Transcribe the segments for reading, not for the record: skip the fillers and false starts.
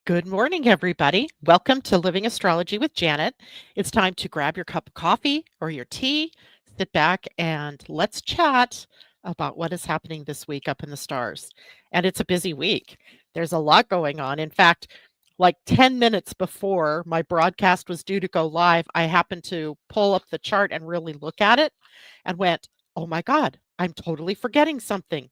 Good morning, everybody. Welcome to Living Astrology with Janet. It's time to grab your cup of coffee or your tea, sit back, and let's chat about what is happening this week up in the stars. And it's a busy week. There's a lot going on. In fact, like 10 minutes before my broadcast was due to go live, I happened to pull up the chart and really look at it and went, oh my God, I'm totally forgetting something.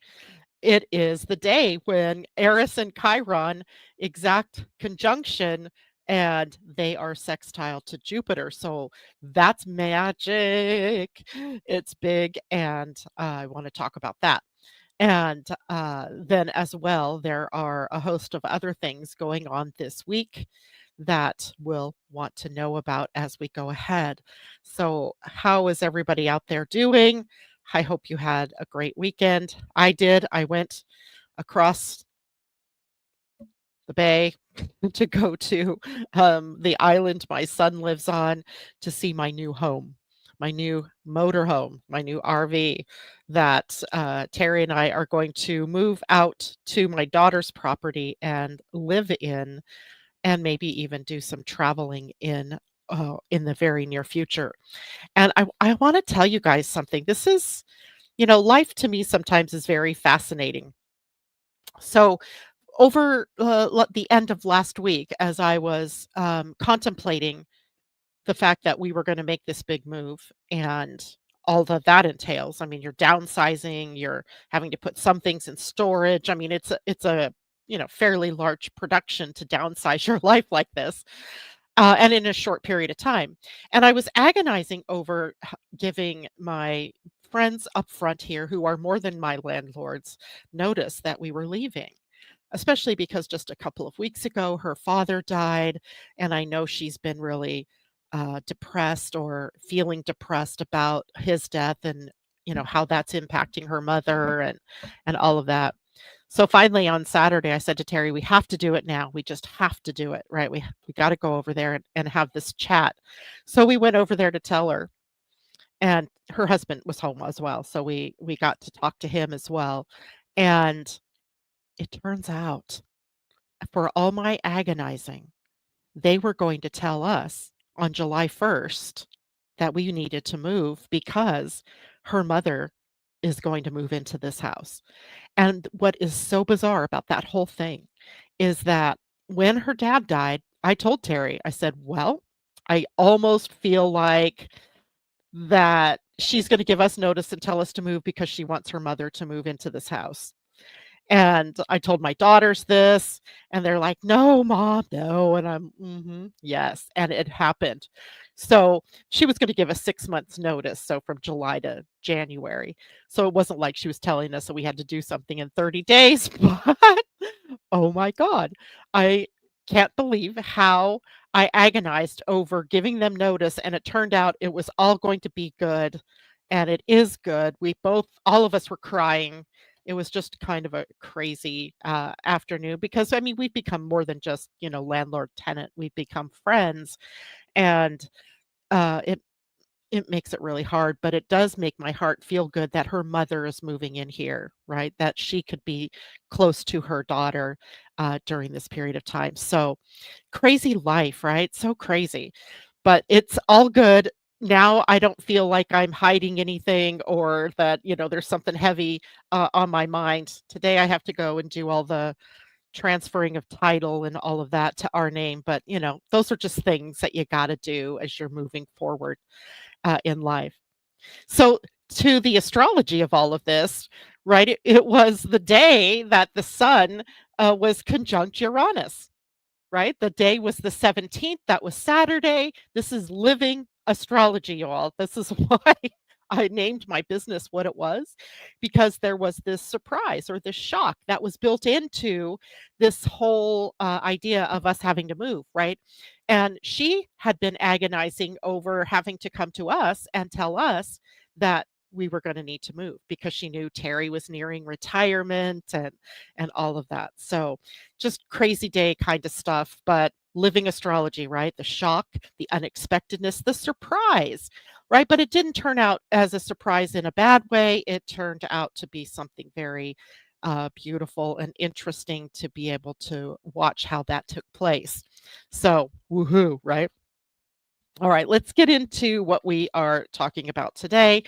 It is the day when Eris and Chiron exact conjunction and they are sextile to Jupiter. So that's magic. It's big, and I want to talk about that. And then, as well, there are a host of other things going on this week that we'll want to know about as we go ahead. So, how is everybody out there doing? I hope you had a great weekend. I did. I went across the bay to go to the island my son lives on to see my new home, my new motorhome, my new RV that Terry and I are going to move out to my daughter's property and live in, and maybe even do some traveling in the very near future. And I want to tell you guys something. This is, life to me sometimes is very fascinating. So, over the end of last week, as I was contemplating the fact that we were going to make this big move and all that entails. I mean, you're downsizing, you're having to put some things in storage. I mean, it's a fairly large production to downsize your life like this, and in a short period of time. And I was agonizing over giving my friends up front here, who are more than my landlords, notice that we were leaving, especially because just a couple of weeks ago, her father died. And I know she's been really depressed or feeling depressed about his death, and, how that's impacting her mother and all of that. So finally on Saturday, I said to Terry, we have to do it now. We just have to do it, right? We got to go over there and have this chat. So we went over there to tell her, and her husband was home as well. So we got to talk to him as well. And it turns out, for all my agonizing, they were going to tell us on July 1st that we needed to move because her mother is going to move into this house. And what is so bizarre about that whole thing is that when her dad died, I told Terry, I said, well, I almost feel like that she's going to give us notice and tell us to move because she wants her mother to move into this house. And I told my daughters this, and they're like, "No, mom, no." And I'm, yes. And it happened. So she was going to give us 6 months notice. So from July to January. So it wasn't like she was telling us that we had to do something in 30 days. But oh my God, I can't believe how I agonized over giving them notice. And it turned out it was all going to be good. And it is good. All of us were crying. It was just kind of a crazy afternoon because, I mean, we've become more than just, landlord tenant. We've become friends, and it makes it really hard, but it does make my heart feel good that her mother is moving in here, right? That she could be close to her daughter during this period of time. So crazy life, right? So crazy, but it's all good. Now I don't feel like I'm hiding anything, or that, there's something heavy on my mind. Today I have to go and do all the transferring of title and all of that to our name. But, those are just things that you got to do as you're moving forward in life. So, to the astrology of all of this, right? It was the day that the sun was conjunct Uranus, right? The day was the 17th. That was Saturday. This is living astrology, y'all. This is why I named my business what it was, because there was this surprise or this shock that was built into this whole idea of us having to move, right? And she had been agonizing over having to come to us and tell us that we were going to need to move because she knew Terry was nearing retirement and all of that. So just crazy day kind of stuff, but living astrology, right? The shock, the unexpectedness, the surprise, right? But it didn't turn out as a surprise in a bad way. It turned out to be something very beautiful and interesting to be able to watch how that took place. So, woohoo, right? All right, let's get into what we are talking about today.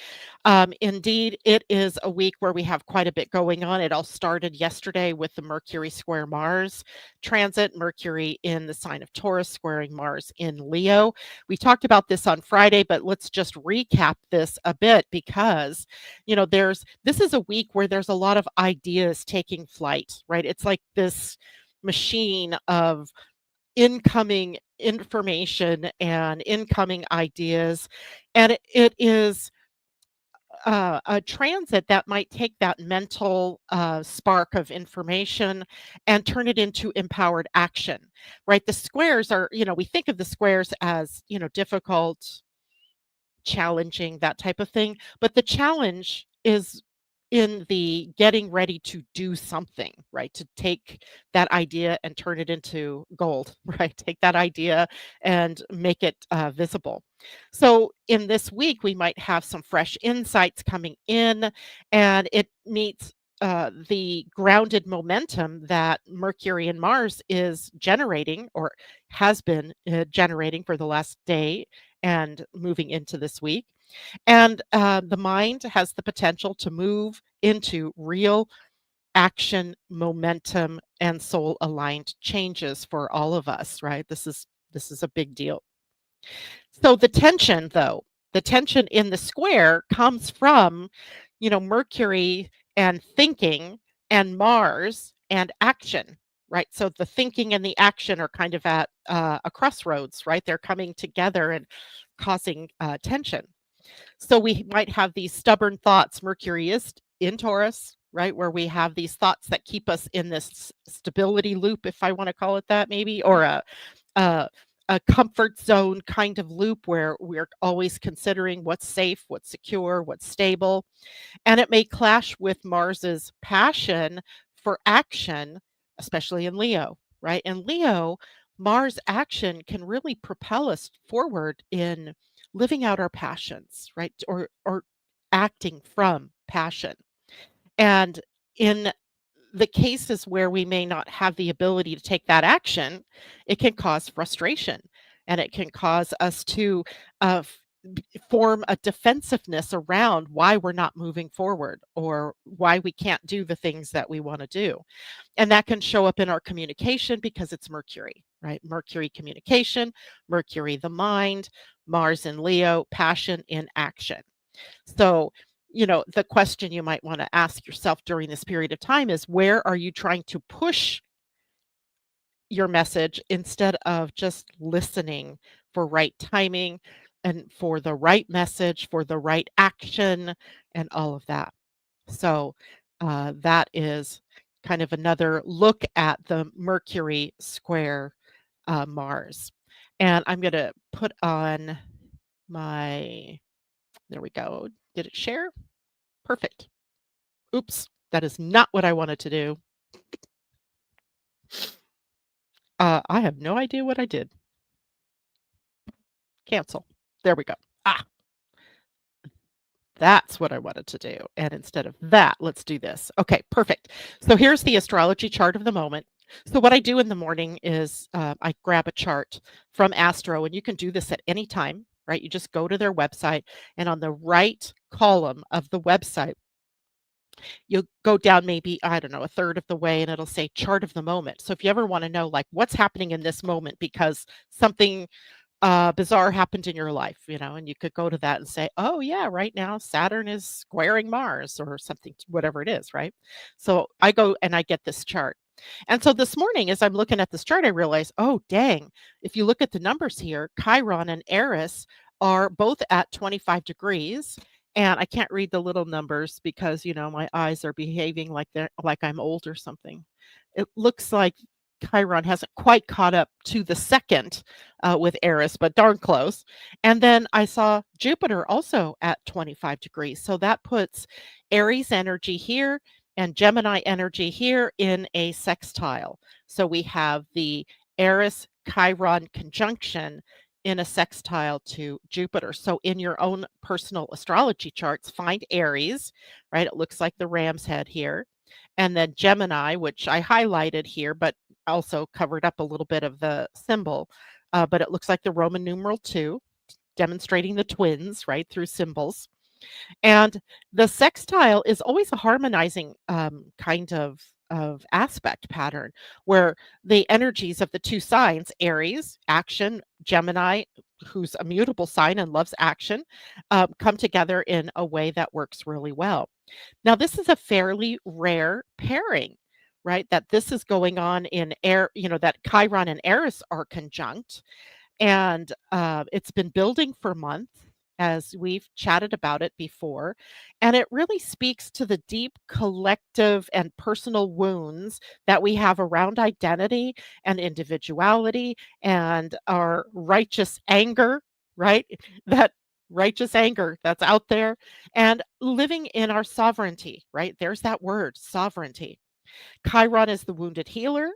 Indeed, it is a week where we have quite a bit going on. It all started yesterday with the Mercury square Mars transit, Mercury in the sign of Taurus squaring Mars in Leo. We talked about this on Friday, but let's just recap this a bit because, this is a week where there's a lot of ideas taking flight, right? It's like this machine of incoming information and incoming ideas. And it is a transit that might take that mental spark of information and turn it into empowered action, right? The squares are, we think of the squares as, difficult, challenging, that type of thing. But the challenge is in the getting ready to do something, right? To take that idea and turn it into gold, right? Take that idea and make it visible. So in this week, we might have some fresh insights coming in, and it meets the grounded momentum that Mercury and Mars is generating or has been generating for the last day and moving into this week. And the mind has the potential to move into real action, momentum, and soul aligned changes for all of us, right? This is a big deal. So the tension, though, the tension in the square comes from, Mercury and thinking and Mars and action, right? So the thinking and the action are kind of at a crossroads, right? They're coming together and causing tension. So we might have these stubborn thoughts. Mercury is in Taurus, right? Where we have these thoughts that keep us in this stability loop, if I want to call it that, maybe, or a a comfort zone kind of loop where we're always considering what's safe, what's secure, what's stable. And it may clash with Mars's passion for action, especially in Leo, right? In Leo, Mars action can really propel us forward in living out our passions, right? Or acting from passion. And in the cases where we may not have the ability to take that action, it can cause frustration and it can cause us to uh, f- form a defensiveness around why we're not moving forward or why we can't do the things that we want to do. And that can show up in our communication because it's Mercury, right? Mercury communication, Mercury the mind, Mars in Leo, passion in action. So, the question you might want to ask yourself during this period of time is where are you trying to push your message instead of just listening for right timing and for the right message, for the right action, and all of that. So, that is kind of another look at the Mercury square Mars. And I'm going to put on my, there we go. Did it share? Perfect. Oops, that is not what I wanted to do. I have no idea what I did. Cancel. There we go. Ah, that's what I wanted to do. And instead of that, let's do this. Okay, perfect. So here's the astrology chart of the moment. So what I do in the morning is I grab a chart from Astro, and you can do this at any time, right? You just go to their website, and on the right column of the website, you'll go down maybe, I don't know, a third of the way and it'll say chart of the moment. So if you ever want to know like what's happening in this moment because something bizarre happened in your life, and you could go to that and say, oh yeah, right now Saturn is squaring Mars or something, whatever it is, right? So I go and I get this chart. And so this morning, as I'm looking at this chart, I realize, oh, dang, if you look at the numbers here, Chiron and Eris are both at 25 degrees. And I can't read the little numbers because, my eyes are behaving like like I'm old or something. It looks like Chiron hasn't quite caught up to the second with Eris, but darn close. And then I saw Jupiter also at 25 degrees. So that puts Aries energy here and Gemini energy here in a sextile. So we have the Eris Chiron conjunction in a sextile to Jupiter. So in your own personal astrology charts, find Aries, right? It looks like the ram's head here. and then Gemini, which I highlighted here, but also covered up a little bit of the symbol. But it looks like the Roman numeral 2, demonstrating the twins, right, through symbols. And the sextile is always a harmonizing kind of aspect pattern where the energies of the two signs, Aries, action, Gemini, who's a mutable sign and loves action, come together in a way that works really well. Now, this is a fairly rare pairing, right? That this is going on in air, that Chiron and Eris are conjunct, and it's been building for months, as we've chatted about it before. And it really speaks to the deep collective and personal wounds that we have around identity and individuality and our righteous anger, right? That righteous anger that's out there and living in our sovereignty, right? There's that word, sovereignty. Chiron is the wounded healer,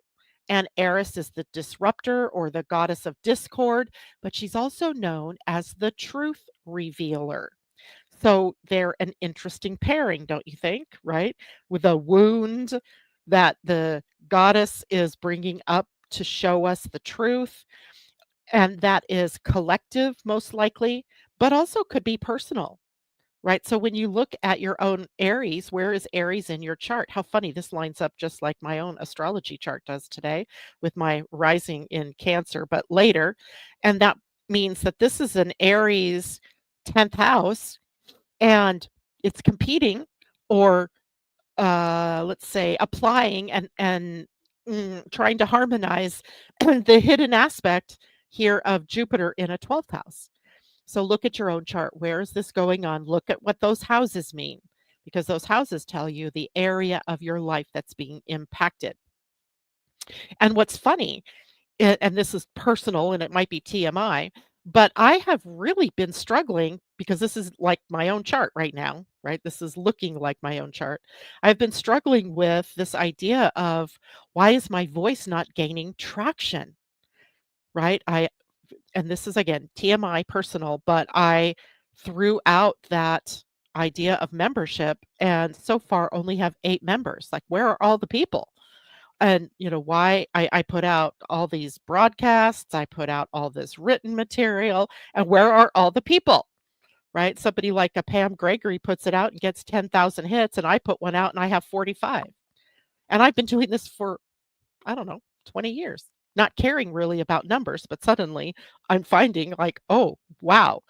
and Eris is the disruptor or the goddess of discord, but she's also known as the truth revealer. So they're an interesting pairing, don't you think? Right? With a wound that the goddess is bringing up to show us the truth, and that is collective, most likely, but also could be personal. Right, so when you look at your own Aries, where is Aries in your chart? How funny, this lines up just like my own astrology chart does today with my rising in Cancer, but later, and that means that this is an Aries 10th house, and it's competing or, let's say, applying and trying to harmonize the hidden aspect here of Jupiter in a 12th house. So look at your own chart. Where is this going on? Look at what those houses mean, because those houses tell you the area of your life that's being impacted. And what's funny, and this is personal and it might be TMI, but I have really been struggling because this is like my own chart right now, right? This is looking like my own chart. I've been struggling with this idea of why is my voice not gaining traction, right? And this is again TMI personal, but I threw out that idea of membership and so far only have 8 members. Like, where are all the people? And why I put out all these broadcasts, I put out all this written material, and where are all the people? Right? Somebody like a Pam Gregory puts it out and gets 10,000 hits, and I put one out and I have 45. And I've been doing this for I don't know, 20 years, not caring really about numbers, but suddenly I'm finding like, oh, wow,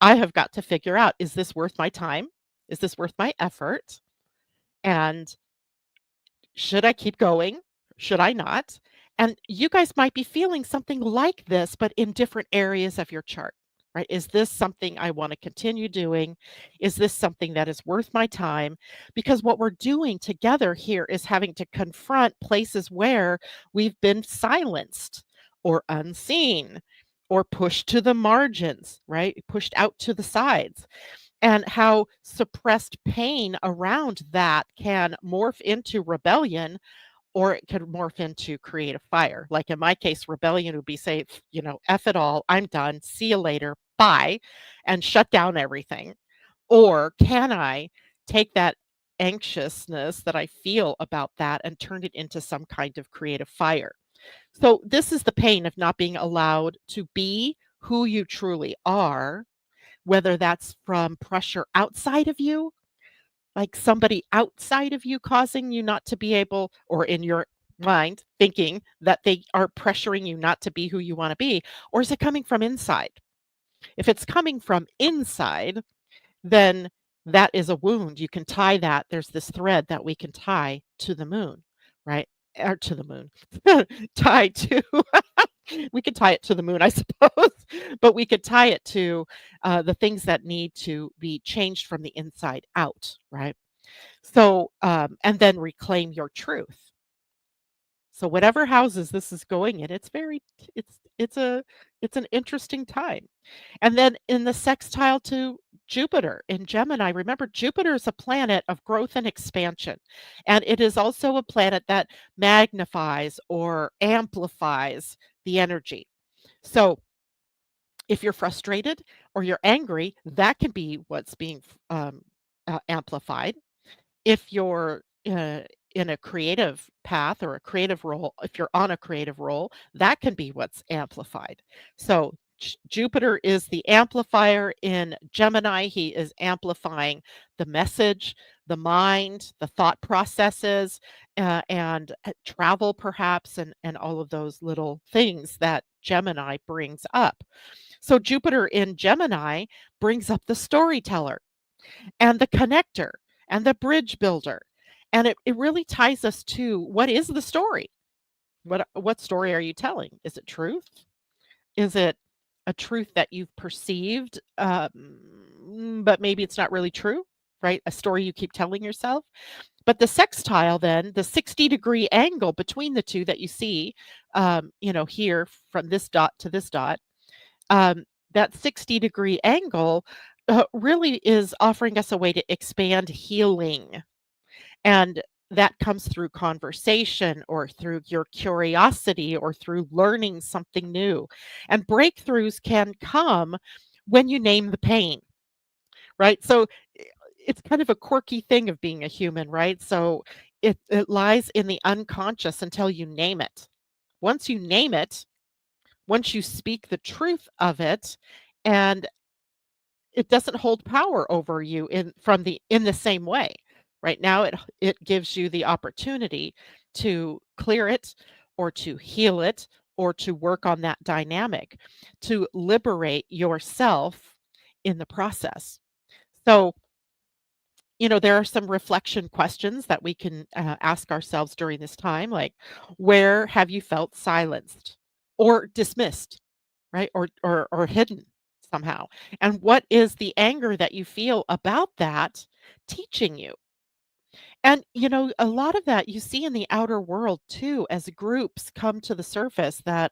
I have got to figure out, is this worth my time? Is this worth my effort? And should I keep going? Should I not? And you guys might be feeling something like this, but in different areas of your chart, right? Is this something I want to continue doing? Is this something that is worth my time? Because what we're doing together here is having to confront places where we've been silenced or unseen or pushed to the margins, right? Pushed out to the sides, and how suppressed pain around that can morph into rebellion, or it could morph into creative fire. Like in my case, rebellion would be say, F it all, I'm done, see you later, bye, and shut down everything. Or can I take that anxiousness that I feel about that and turn it into some kind of creative fire? So this is the pain of not being allowed to be who you truly are, whether that's from pressure outside of you, like somebody outside of you causing you not to be able, or in your mind thinking that they are pressuring you not to be who you want to be, or is it coming from inside? If it's coming from inside, then that is a wound. You can tie that. There's this thread that we can tie to the moon, right? Or to the moon, tie to we could tie it to the moon, I suppose, but we could tie it to the things that need to be changed from the inside out, right? So, and then reclaim your truth. So whatever houses this is going in, it's an interesting time. And then in the sextile to Jupiter in Gemini, remember Jupiter is a planet of growth and expansion. And it is also a planet that magnifies or amplifies the energy. So if you're frustrated or you're angry, that can be what's being amplified. If you're in a creative path or a creative role, if you're on a creative role, that can be what's amplified. So Jupiter is the amplifier in Gemini. He is amplifying the message, the mind, the thought processes, and travel perhaps, and all of those little things that Gemini brings up. So Jupiter in Gemini brings up the storyteller and the connector and the bridge builder. And it really ties us to what is the story? What story are you telling? Is it truth? Is it a truth that you've perceived, but maybe it's not really true, right? A story you keep telling yourself. But the sextile, then, the 60-degree angle between the two that you see, here from this dot to this dot, that 60-degree angle really is offering us a way to expand healing. And that comes through conversation or through your curiosity or through learning something new. And breakthroughs can come when you name the pain, right? So it's kind of a quirky thing of being a human, right? So it lies in the unconscious until you name it. Once you name it, once you speak the truth of it, and it doesn't hold power over you in the same way. Right now, it gives you the opportunity to clear it or to heal it or to work on that dynamic, to liberate yourself in the process. So, there are some reflection questions that we can ask ourselves during this time, like, where have you felt silenced or dismissed? Right? Or hidden somehow. And what is the anger that you feel about that teaching you? And, a lot of that you see in the outer world too, as groups come to the surface that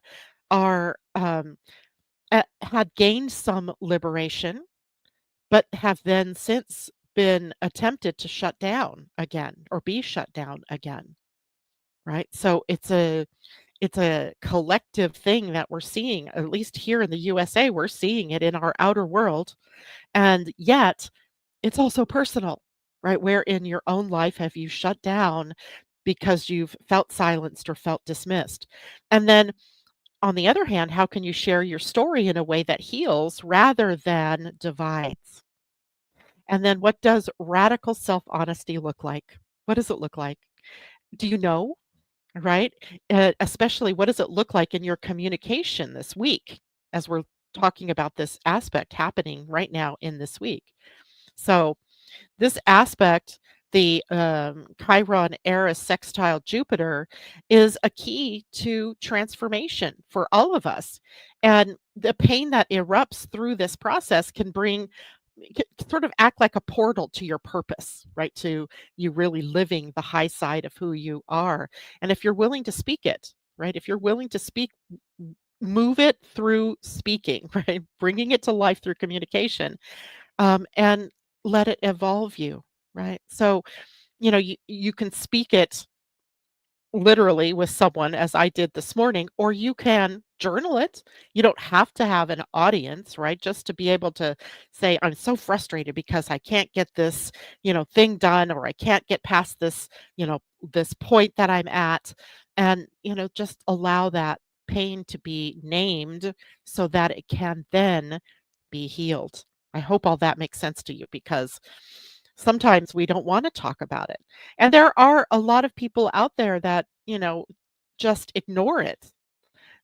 are, had gained some liberation, but have then since been attempted to shut down again or be shut down again, right? So it's a collective thing that we're seeing, at least here in the USA, we're seeing it in our outer world, and yet it's also personal, right? Where in your own life have you shut down because you've felt silenced or felt dismissed? And then on the other hand, how can you share your story in a way that heals rather than divides? And then what does radical self-honesty look like? What does it look like? Do you know? Right? Especially what does it look like in your communication this week as we're talking about this aspect happening right now in this week? So, this aspect, the Chiron Eris sextile Jupiter, is a key to transformation for all of us. And the pain that erupts through this process can sort of act like a portal to your purpose, right? To you really living the high side of who you are. And if you're willing to speak it, right? If you're willing to speak, move it through speaking, right? Bringing it to life through communication, and let it evolve you, right? So, you can speak it literally with someone as I did this morning, or you can journal it. You don't have to have an audience, right? Just to be able to say, I'm so frustrated because I can't get this, thing done, or I can't get past this, this point that I'm at. And, just allow that pain to be named so that it can then be healed. I hope all that makes sense to you because sometimes we don't want to talk about it. And there are a lot of people out there that, just ignore it.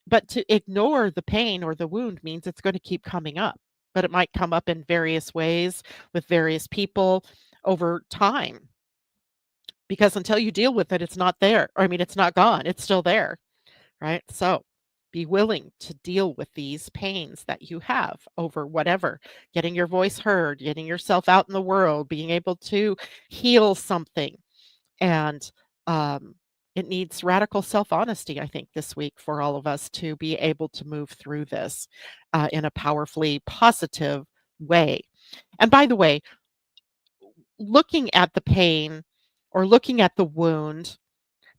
But to ignore the pain or the wound means it's going to keep coming up. But it might come up in various ways with various people over time because until you deal with it, it's not there. Or, I mean, it's not gone, it's still there. Right? So be willing to deal with these pains that you have over whatever, getting your voice heard, getting yourself out in the world, being able to heal something. And it needs radical self honesty, I think, this week for all of us to be able to move through this in a powerfully positive way. And by the way, looking at the pain or looking at the wound,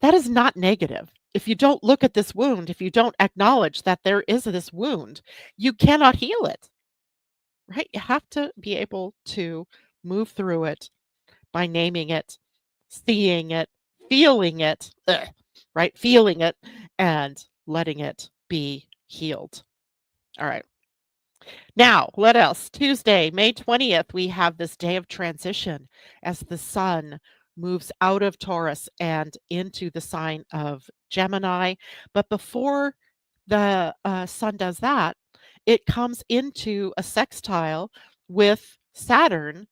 that is not negative. If you don't look at this wound, if you don't acknowledge that there is this wound, you cannot heal it, right? You have to be able to move through it by naming it, seeing it, feeling it, ugh, right? Feeling it and letting it be healed. All right. Now, what else? Tuesday, May 20th, we have this day of transition as the sun moves out of Taurus and into the sign of Gemini. But before the sun does that, it comes into a sextile with Saturn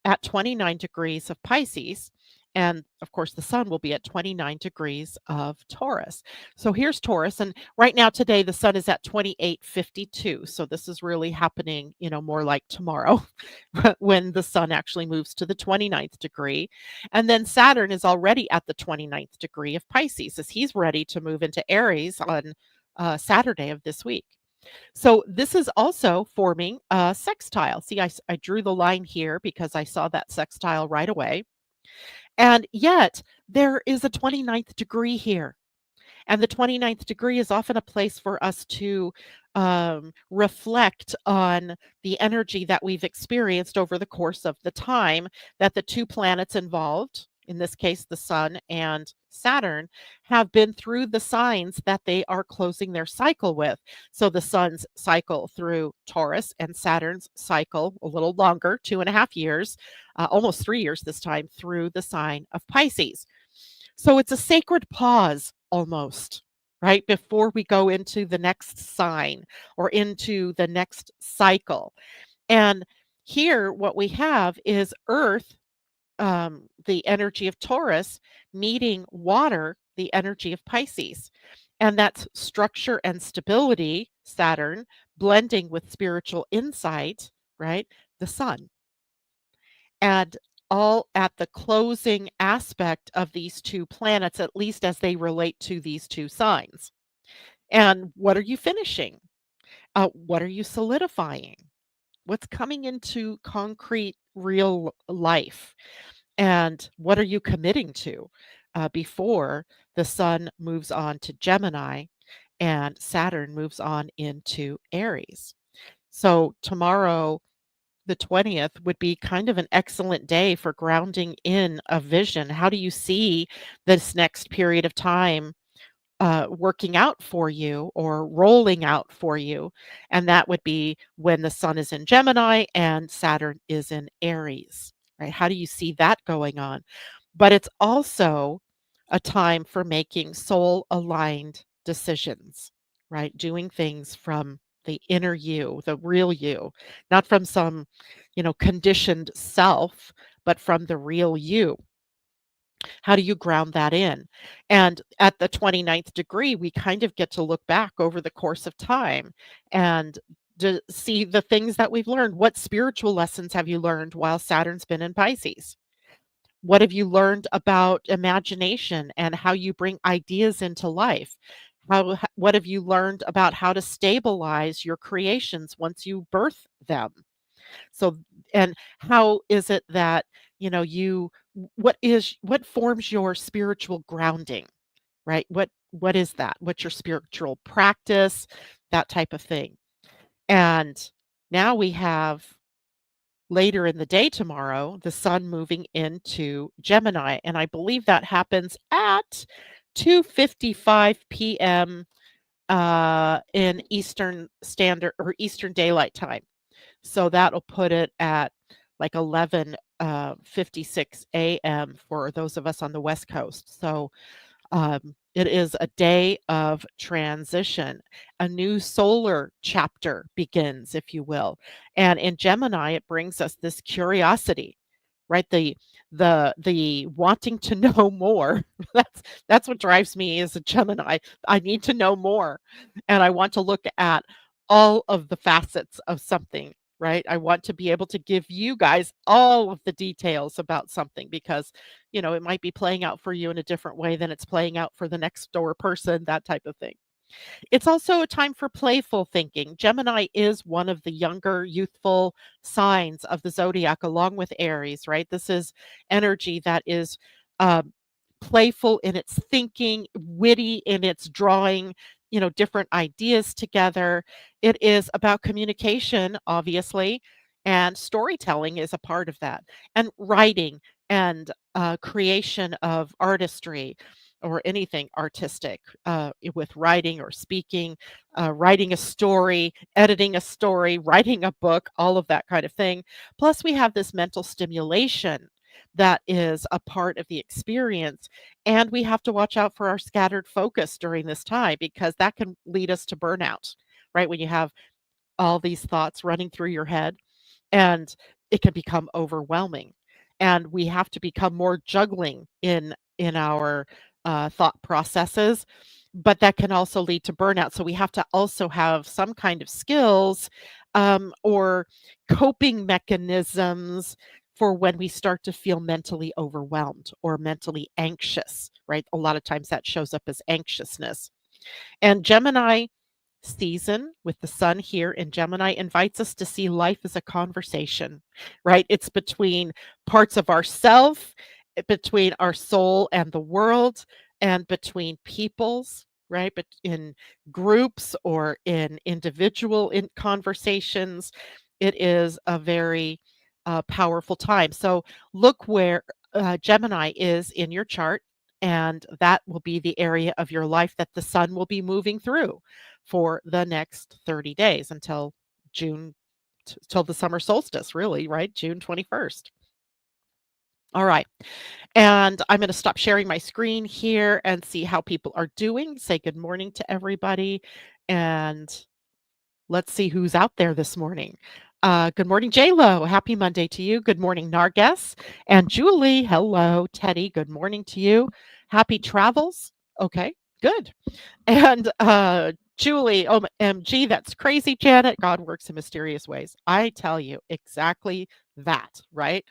at 29 degrees of Pisces. And of course, the sun will be at 29 degrees of Taurus. So here's Taurus. And right now, today, the sun is at 28:52. So this is really happening, more like tomorrow when the sun actually moves to the 29th degree. And then Saturn is already at the 29th degree of Pisces as he's ready to move into Aries on Saturday of this week. So this is also forming a sextile. See, I drew the line here because I saw that sextile right away. And yet there is a 29th degree here. And the 29th degree is often a place for us to reflect on the energy that we've experienced over the course of the time that the two planets involved, in this case, the Sun and Saturn, have been through the signs that they are closing their cycle with. So the Sun's cycle through Taurus and Saturn's cycle a little longer, 2.5 years, almost 3 years this time, through the sign of Pisces. So it's a sacred pause almost, right? Before we go into the next sign or into the next cycle. And here, what we have is Earth, the energy of Taurus, meeting water, the energy of Pisces. And that's structure and stability, Saturn, blending with spiritual insight, right? The sun. And all at the closing aspect of these two planets, at least as they relate to these two signs. And what are you finishing? What are you solidifying? What's coming into concrete, real life? And what are you committing to before the sun moves on to Gemini and Saturn moves on into Aries? So tomorrow, the 20th, would be kind of an excellent day for grounding in a vision. How do you see this next period of time working out for you or rolling out for you? And that would be when the sun is in Gemini and Saturn is in Aries, right? How do you see that going on? But it's also a time for making soul aligned decisions, right? Doing things from the inner you, the real you, not from some, conditioned self, but from the real you. How do you ground that in? And at the 29th degree, we kind of get to look back over the course of time and to see the things that we've learned. What spiritual lessons have you learned while Saturn's been in Pisces? What have you learned about imagination and how you bring ideas into life? What have you learned about how to stabilize your creations once you birth them? So, and how is it that, you what forms your spiritual grounding, right? What is that? What's your spiritual practice? That type of thing. And now we have later in the day tomorrow, the sun moving into Gemini, and I believe that happens at 2:55 p.m. In Eastern Standard or Eastern Daylight Time. So that'll put it at like 11:56 a.m. for those of us on the West Coast. So it is a day of transition. A new solar chapter begins, if you will. And in Gemini, it brings us this curiosity, right? The wanting to know more. That's what drives me as a Gemini. I need to know more. And I want to look at all of the facets of something, right? I want to be able to give you guys all of the details about something because, it might be playing out for you in a different way than it's playing out for the next door person, that type of thing. It's also a time for playful thinking. Gemini is one of the younger, youthful signs of the zodiac, along with Aries, right? This is energy that is uh, playful in its thinking, witty in its drawing, different ideas together. It is about communication, obviously, and storytelling is a part of that. And writing, and creation of artistry or anything artistic with writing or speaking, writing a story, editing a story, writing a book, all of that kind of thing. Plus, we have this mental stimulation that is a part of the experience. And we have to watch out for our scattered focus during this time because that can lead us to burnout, right? When you have all these thoughts running through your head and it can become overwhelming, and we have to become more juggling in our thought processes, but that can also lead to burnout. So we have to also have some kind of skills or coping mechanisms for when we start to feel mentally overwhelmed or mentally anxious, right? A lot of times that shows up as anxiousness. And Gemini season with the sun here in Gemini invites us to see life as a conversation, right? It's between parts of ourself, between our soul and the world, and between peoples, right? But in groups or in individual in conversations, it is a very powerful time. So look where Gemini is in your chart, and that will be the area of your life that the sun will be moving through for the next 30 days until June, till the summer solstice, really, right? June 21st. All right. And I'm going to stop sharing my screen here and see how people are doing. Say good morning to everybody. And let's see who's out there this morning. Good morning, Lo. Happy Monday to you. Good morning, Narges and Julie. Hello, Teddy. Good morning to you. Happy travels. Okay, good. And Julie, OMG, that's crazy, Janet. God works in mysterious ways. I tell you exactly that, right?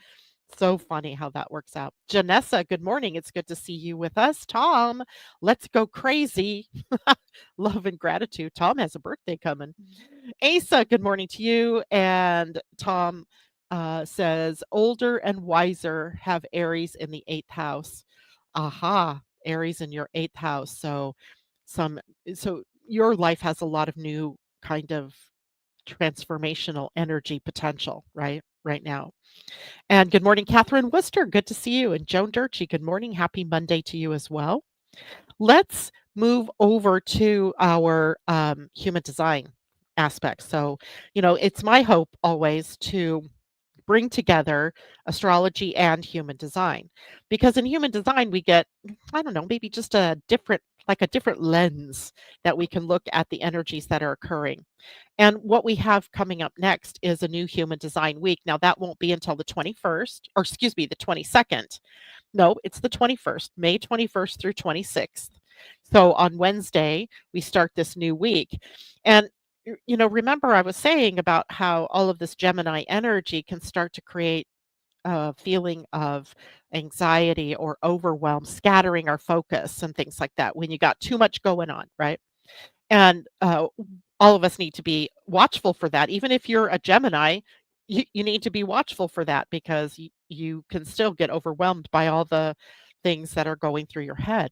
So funny how that works out. Janessa, good morning. It's good to see you with us. Tom, let's go crazy. Love and gratitude. Tom has a birthday coming. Asa, good morning to you. And Tom says, older and wiser have Aries in the eighth house. Aha, Aries in your eighth house. Some so your life has a lot of new kind of transformational energy potential, right now. And good morning, Catherine Worcester. Good to see you. And Joan Durchie, good morning. Happy Monday to you as well. Let's move over to our human design aspect. So, it's my hope always to bring together astrology and human design, because in human design we get, I don't know, maybe just a different lens that we can look at the energies that are occurring. And what we have coming up next is a new human design week. Now that won't be until the 21st, or excuse me, the 22nd. No, it's the 21st, May 21st through 26th. So on Wednesday, we start this new week. And remember I was saying about how all of this Gemini energy can start to create a feeling of anxiety or overwhelm, scattering our focus and things like that when you got too much going on, right? And all of us need to be watchful for that. Even if you're a Gemini, you need to be watchful for that, because you can still get overwhelmed by all the things that are going through your head.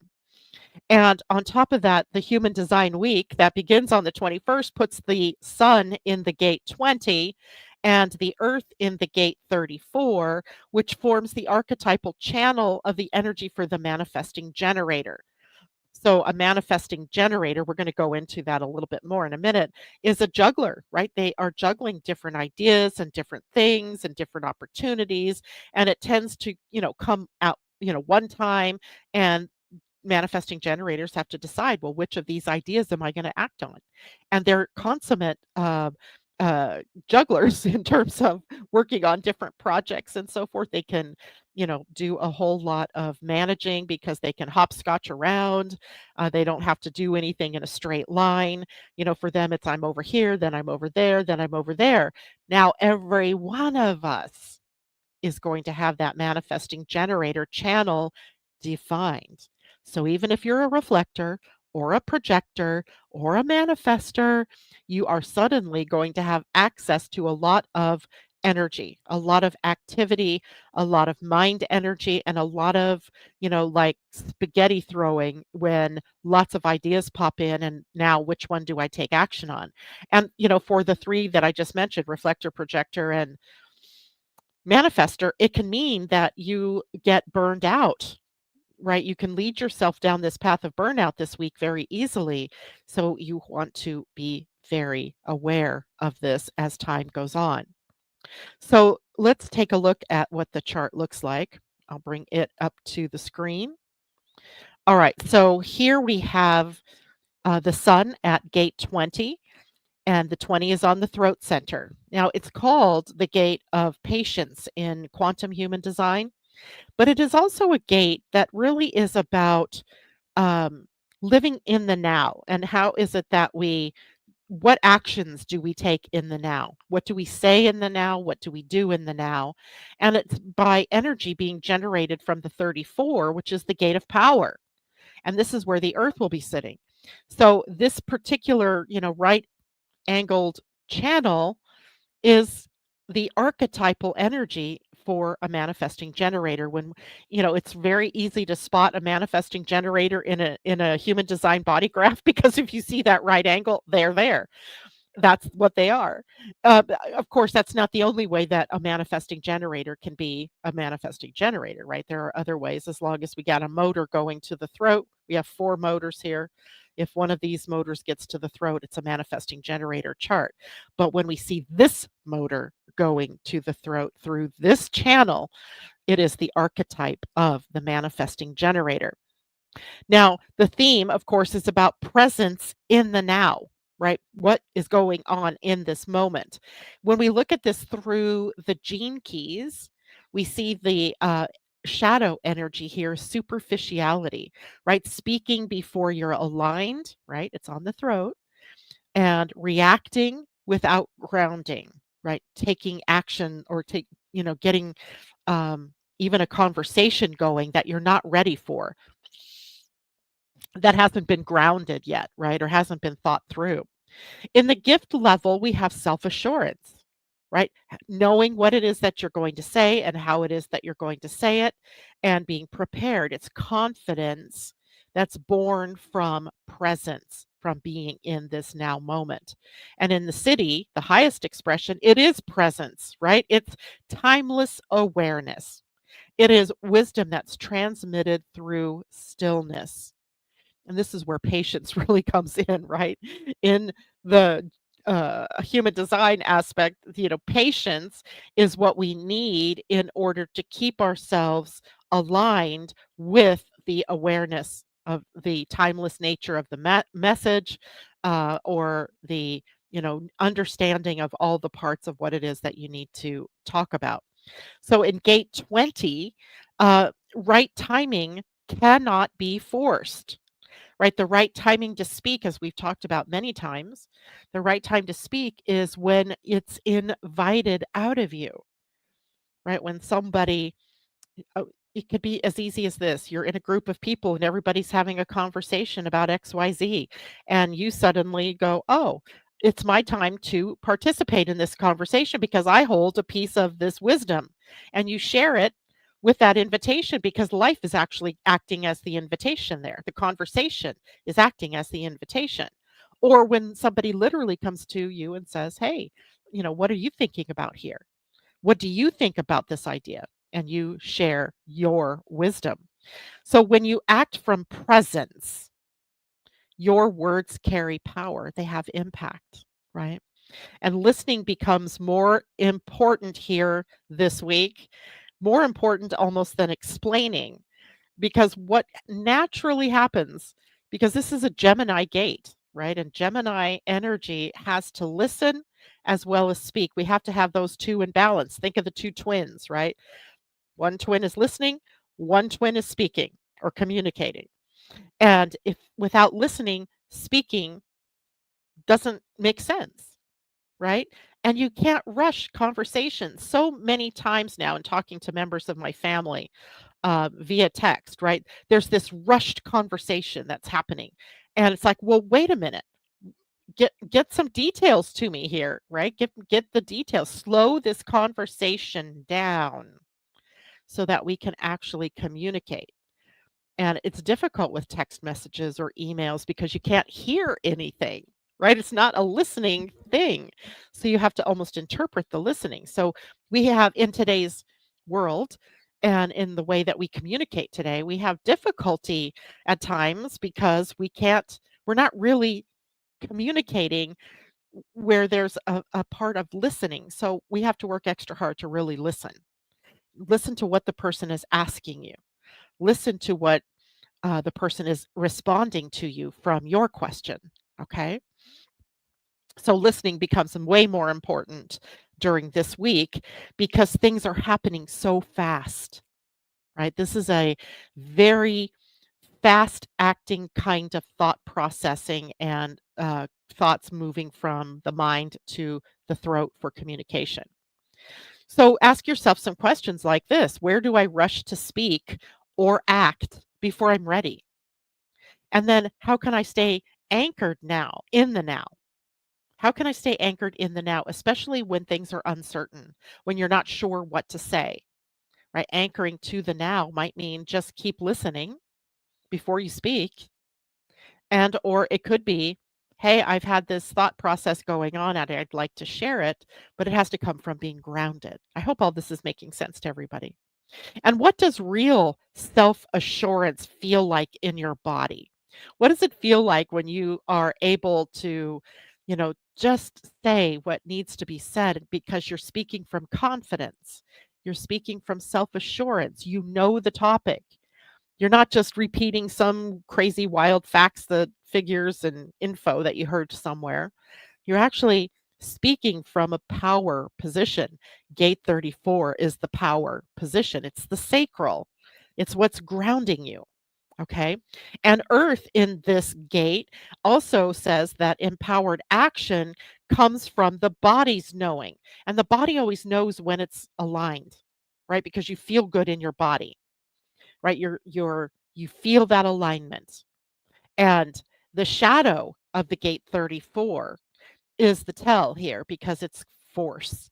And on top of that, the Human Design Week that begins on the 21st puts the sun in the gate 20 and the earth in the gate 34, which forms the archetypal channel of the energy for the manifesting generator. So a manifesting generator, we're going to go into that a little bit more in a minute, is a juggler, right? They are juggling different ideas and different things and different opportunities. And it tends to, come out, one time, and manifesting generators have to decide, well, which of these ideas am I going to act on? And they're consummate jugglers in terms of working on different projects and so forth. They can, do a whole lot of managing because they can hopscotch around. They don't have to do anything in a straight line. For them, it's I'm over here, then I'm over there, then I'm over there. Now, every one of us is going to have that manifesting generator channel defined. So even if you're a reflector or a projector or a manifester, you are suddenly going to have access to a lot of energy, a lot of activity, a lot of mind energy, and a lot of, like spaghetti throwing when lots of ideas pop in. And now, which one do I take action on? And, for the three that I just mentioned, reflector, projector, and manifester, it can mean that you get burned out, right? You can lead yourself down this path of burnout this week very easily. So you want to be very aware of this as time goes on. So let's take a look at what the chart looks like. I'll bring it up to the screen. All right, so here we have the sun at gate 20, and the 20 is on the throat center. Now, it's called the gate of patience in quantum human design, but it is also a gate that really is about um, living in the now. And how is it that what actions do we take in the now? What do we say in the now? What do we do in the now? And it's by energy being generated from the 34, which is the gate of power. And this is where the earth will be sitting. So this particular, right angled channel is the archetypal energy for a manifesting generator. When it's very easy to spot a manifesting generator in a human design body graph, because if you see that right angle, they're there. That's what they are. Of course, that's not the only way that a manifesting generator can be a manifesting generator, right? There are other ways. As long as we got a motor going to the throat, we have 4 motors here. If one of these motors gets to the throat, it's a manifesting generator chart. But when we see this motor going to the throat through this channel, it is the archetype of the manifesting generator. Now, the theme, of course, is about presence in the now, right? What is going on in this moment? When we look at this through the gene keys, we see the shadow energy here, superficiality, right? Speaking before you're aligned, right? It's on the throat, and reacting without grounding, right? Taking action or getting even a conversation going that you're not ready for, that hasn't been grounded yet, right? Or hasn't been thought through. In the gift level, we have self assurance, right? Knowing what it is that you're going to say and how it is that you're going to say it, and being prepared. It's confidence that's born from presence, from being in this now moment. And in the city, the highest expression, it is presence, right? It's timeless awareness. It is wisdom that's transmitted through stillness, and this is where patience really comes in, right? In the human design aspect, patience is what we need in order to keep ourselves aligned with the awareness of the timeless nature of the message, or the understanding of all the parts of what it is that you need to talk about. So in gate 20, right timing cannot be forced, right? The right timing to speak, as we've talked about many times, the right time to speak is when it's invited out of you, right? When somebody, oh, it could be as easy as this. You're in a group of people and everybody's having a conversation about XYZ, and you suddenly go, oh, it's my time to participate in this conversation because I hold a piece of this wisdom. And you share it with that invitation, because life is actually acting as the invitation there. The conversation is acting as the invitation. Or when somebody literally comes to you and says, hey, what are you thinking about here? What do you think about this idea? And you share your wisdom. So when you act from presence, your words carry power, they have impact, right? And listening becomes more important here this week, more important almost than explaining, because what naturally happens, because this is a Gemini gate, right? And Gemini energy has to listen as well as speak. We have to have those two in balance. Think of the two twins, right? One twin is listening, one twin is speaking or communicating. And if without listening, speaking doesn't make sense, right? And you can't rush conversations. So many times now, in talking to members of my family via text, right? There's this rushed conversation that's happening. And it's like, well, wait a minute. Get some details to me here, right? Get the details. Slow this conversation down so that we can actually communicate. And it's difficult with text messages or emails because you can't hear anything, right? It's not a listening thing. So you have to almost interpret the listening. So we have in today's world and in the way that we communicate today, we have difficulty at times because we're not really communicating where there's a part of listening. So we have to work extra hard to really listen. Listen to what the person is asking you. Listen to what the person is responding to you from your question. Okay. So listening becomes way more important during this week because things are happening so fast, right? This is a very fast acting kind of thought processing and thoughts moving from the mind to the throat for communication. So ask yourself some questions like this: where do I rush to speak or act before I'm ready? And then how can I stay anchored now in the now? How can I stay anchored in the now, especially when things are uncertain, when you're not sure what to say, right? Anchoring to the now might mean just keep listening before you speak. And or it could be, hey, I've had this thought process going on and I'd like to share it, but it has to come from being grounded. I hope all this is making sense to everybody. And what does real self assurance feel like in your body? What does it feel like when you are able to, just say what needs to be said because you're speaking from confidence? You're speaking from self assurance. You know the topic. You're not just repeating some crazy wild facts, the figures and info that you heard somewhere. You're actually speaking from a power position. Gate 34 is the power position. It's the sacral. It's what's grounding you. Okay. And Earth in this gate also says that empowered action comes from the body's knowing. And the body always knows when it's aligned, right? Because you feel good in your body, right? You feel that alignment. And the shadow of the gate 34 is the tell here because it's force,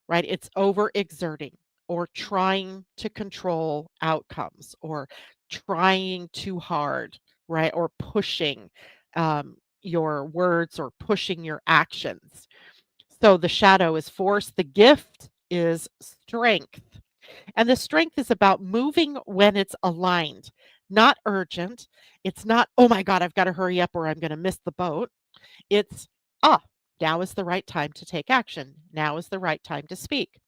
right? It's overexerting or trying to control outcomes or trying too hard, right? Or pushing your words or pushing your actions. So the shadow is force, the gift is strength. And the strength is about moving when it's aligned, not urgent. It's not, oh my God, I've got to hurry up or I'm going to miss the boat. It's, ah, now is the right time to take action. Now is the right time to speak.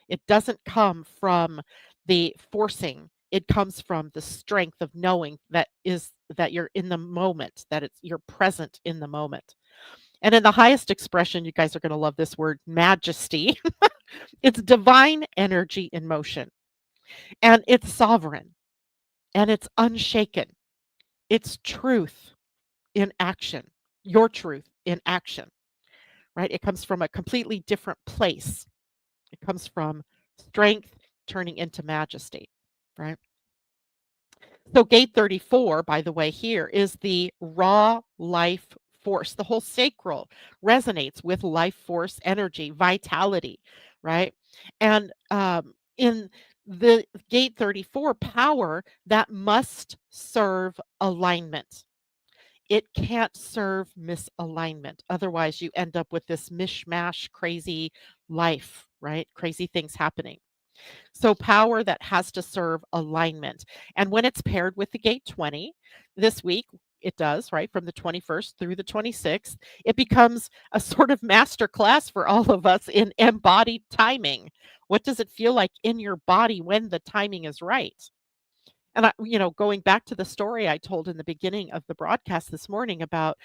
It doesn't come from the forcing. It comes from the strength of knowing that you're in the moment, that you're present in the moment. And in the highest expression, you guys are going to love this word, majesty. It's divine energy in motion, and it's sovereign, and it's unshaken. It's truth in action, your truth in action, right? It comes from a completely different place. It comes from strength turning into majesty, right? So, gate 34, by the way, here is the raw life force. The whole sacral resonates with life force energy, vitality, right? And in the gate 34 power, that must serve alignment. It can't serve misalignment. Otherwise, you end up with this mishmash, crazy life, right? Crazy things happening. So power that has to serve alignment. And when it's paired with the gate 20 this week, it does, right? From the 21st through the 26th, it becomes a sort of master class for all of us in embodied timing. What does it feel like in your body when the timing is right? And going back to the story I told in the beginning of the broadcast this morning about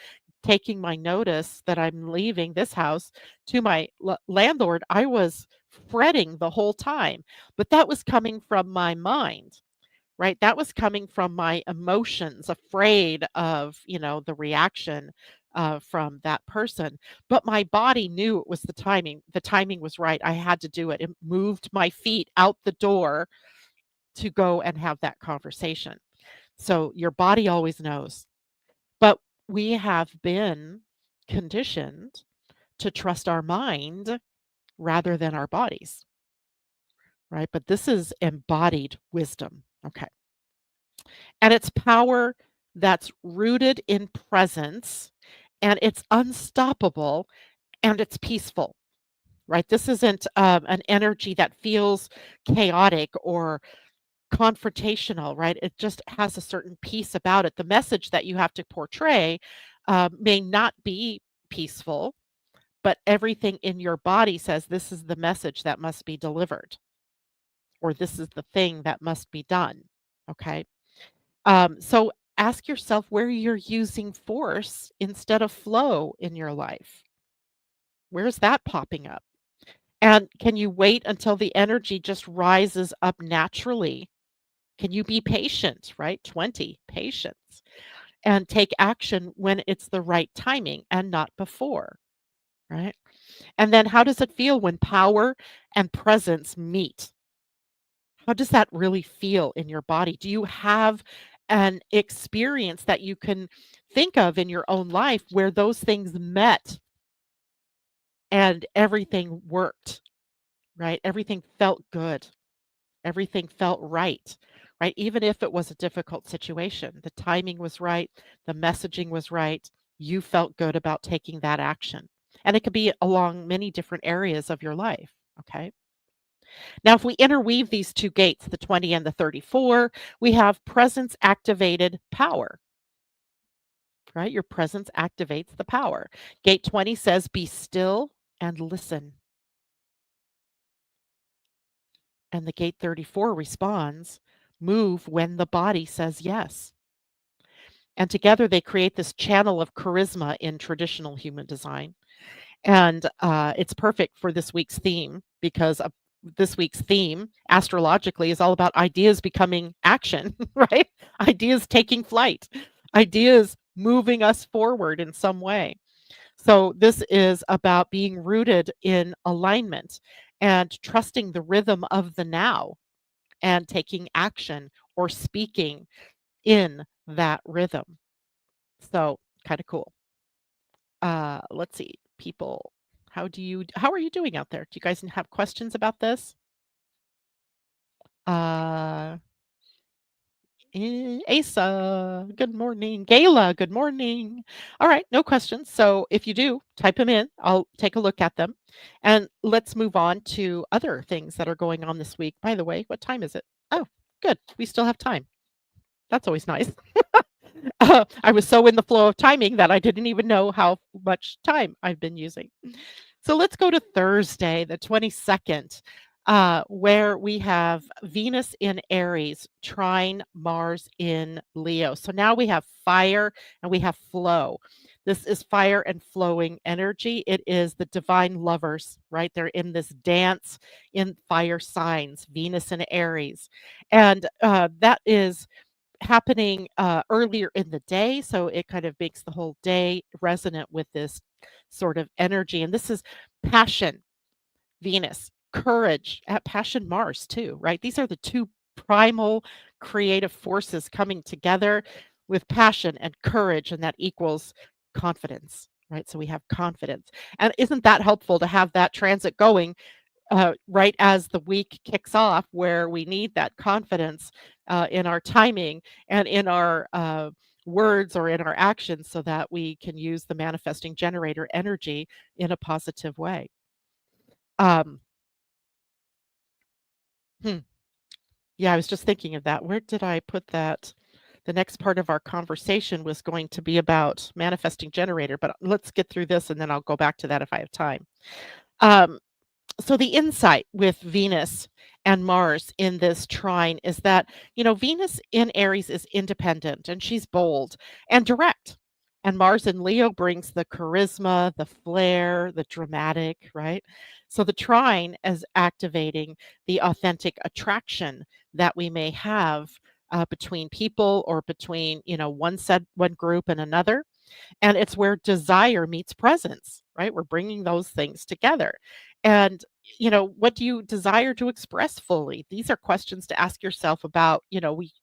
taking my notice that I'm leaving this house to my landlord, I was fretting the whole time, but that was coming from my mind, right? That was coming from my emotions, afraid of, the reaction from that person. But my body knew it was the timing. The timing was right. I had to do it. It moved my feet out the door to go and have that conversation. So your body always knows. But we have been conditioned to trust our mind rather than our bodies, right? But this is embodied wisdom. Okay. And it's power that's rooted in presence and it's unstoppable and it's peaceful, right? This isn't an energy that feels chaotic or confrontational, right? It just has a certain peace about it. The message that you have to portray may not be peaceful, but everything in your body says this is the message that must be delivered, or this is the thing that must be done. Okay. So ask yourself where you're using force instead of flow in your life. Where's that popping up? And can you wait until the energy just rises up naturally? Can you be patient, right? 20, patience, and take action when it's the right timing and not before, right? And then how does it feel when power and presence meet? How does that really feel in your body? Do you have an experience that you can think of in your own life where those things met and everything worked, right? Everything felt good. Everything felt right, right? Even if it was a difficult situation, the timing was right, the messaging was right. You felt good about taking that action. And it could be along many different areas of your life. Okay. Now, if we interweave these two gates, the 20 and the 34, we have presence activated power, right? Your presence activates the power. Gate 20 says, be still and listen. And the gate 34 responds, move when the body says yes. And together they create this channel of charisma in traditional human design. And it's perfect for this week's theme because this week's theme astrologically is all about ideas becoming action, right? Ideas taking flight, ideas moving us forward in some way. So this is about being rooted in alignment and trusting the rhythm of the now and taking action or speaking in that rhythm. So kind of cool. Let's see, people. How are you doing out there? Do you guys have questions about this? Uh, Asa, good morning. Gayla, good morning. All right, no questions. So if you do, type them in. I'll take a look at them. And let's move on to other things that are going on this week. By the way, what time is it? Oh, good. We still have time. That's always nice. I was so in the flow of timing that I didn't even know how much time I've been using. So let's go to Thursday, the 22nd, where we have Venus in Aries, trine Mars in Leo. So now we have fire and we have flow. This is fire and flowing energy. It is the divine lovers, right? They're in this dance in fire signs, Venus and Aries. And that is happening earlier in the day. So it kind of makes the whole day resonant with this sort of energy. And this is passion, Venus, courage, passion, Mars, too, right? These are the two primal creative forces coming together with passion and courage, and that equals confidence, right? So we have confidence. And isn't that helpful to have that transit going right as the week kicks off, where we need that confidence in our timing and in our words or in our actions so that we can use the manifesting generator energy in a positive way. Um, hmm, yeah, I was just thinking of that. Where did I put that? The next part of our conversation was going to be about manifesting generator, but let's get through this and then I'll go back to that if I have time. Um, so the insight with Venus and Mars in this trine is that, Venus in Aries is independent and she's bold and direct. And Mars in Leo brings the charisma, the flair, the dramatic, right? So the trine is activating the authentic attraction that we may have between people or between, one group and another. And it's where desire meets presence, right? We're bringing those things together. And, what do you desire to express fully? These are questions to ask yourself about,